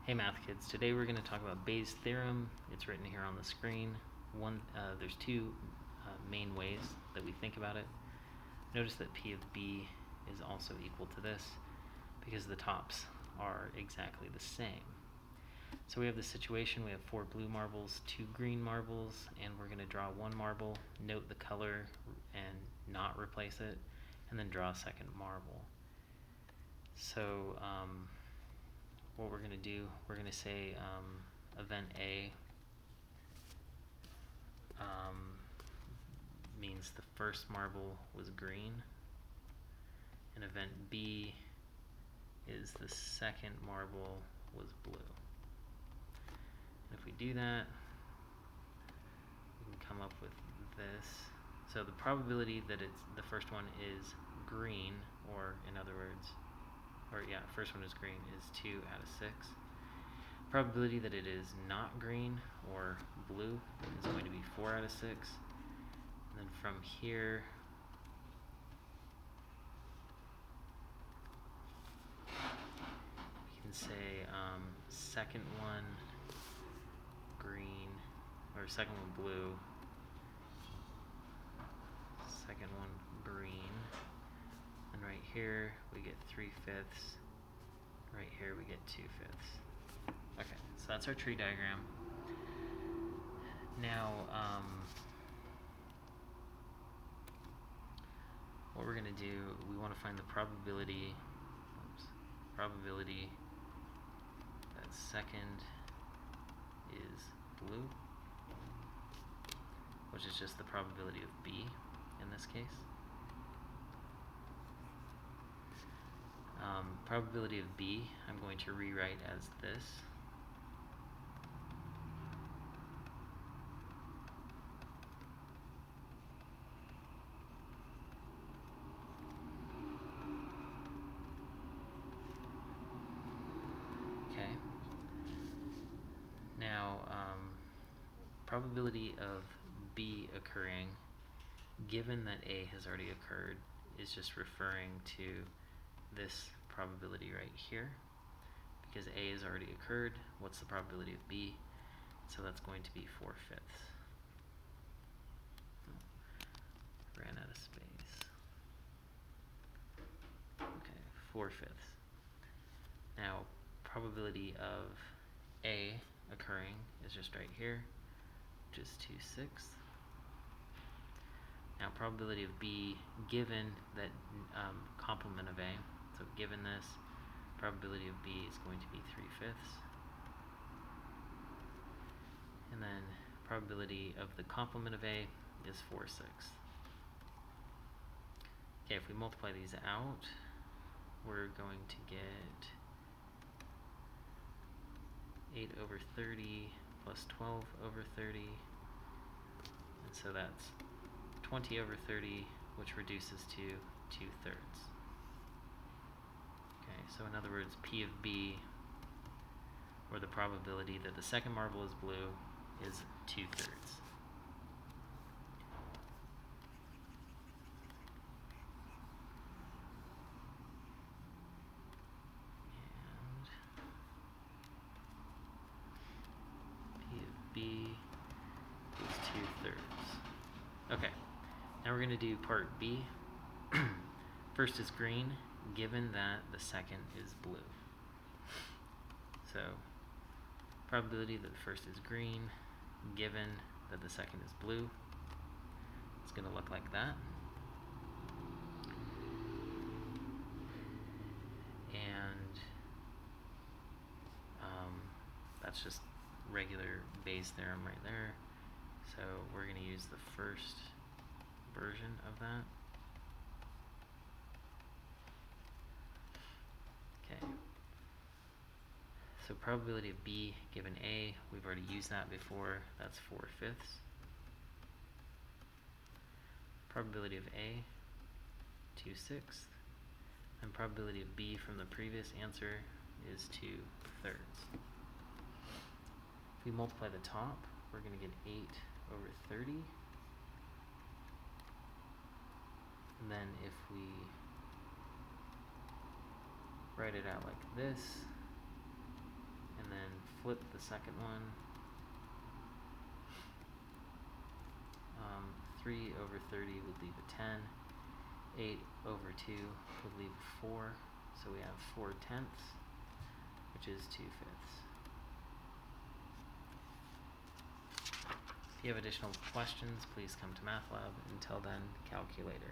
Hey math kids, today we're going to talk about Bayes' theorem. It's written here on the screen. There's two main ways that we think about it. Notice that P of B is also equal to this because the tops are exactly the same. So we have the situation, we have 4 blue marbles, 2 green marbles, and we're going to draw one marble, note the color and not replace it, and then draw a second marble. So what we're going to do, we're going to say event A means the first marble was green, and event B is the second marble was blue. And if we do that, we can come up with this. So the probability that the first one is green, or in other words, first one is green, is 2 out of 6. Probability that it is not green or blue is going to be 4 out of 6. And then from here, we can say second one green, or second one blue, second one green, and right here we get 3/5, right here we get 2/5. Okay, so that's our tree diagram. Now, what we're going to do, we want to find the probability that second is blue, which is just the probability of B in this case. Probability of B, I'm going to rewrite as this. Okay. Now, probability of B occurring, given that A has already occurred, is just referring to this probability right here. Because A has already occurred, what's the probability of B? So that's going to be 4/5. Ran out of space. Okay, 4/5. Now, probability of A occurring is just right here, which is 2/6. Now, probability of B given that complement of A, so given this, probability of B is going to be 3/5. And then probability of the complement of A is 4/6. Okay, if we multiply these out, we're going to get 8/30 plus 12/30, and so that's 20/30, which reduces to 2/3. Okay, so in other words, P of B, or the probability that the second marble is blue, is 2/3. B is 2/3. Okay, now we're going to do part B. First is green, given that the second is blue. So, probability that the first is green, given that the second is blue. It's going to look like that. And that's just regular Bayes' theorem right there. So we're going to use the first version of that. Okay. So probability of B given A, we've already used that before. That's 4/5. Probability of A, 2/6. And probability of B from the previous answer is 2/3. If we multiply the top, we're going to get 8/30. And then if we write it out like this, and then flip the second one. 3 over 30 would leave a 10. 8 over 2 would leave a 4. So we have 4/10, which is 2/5. If you have additional questions, please come to Math Lab. Until then, calculator.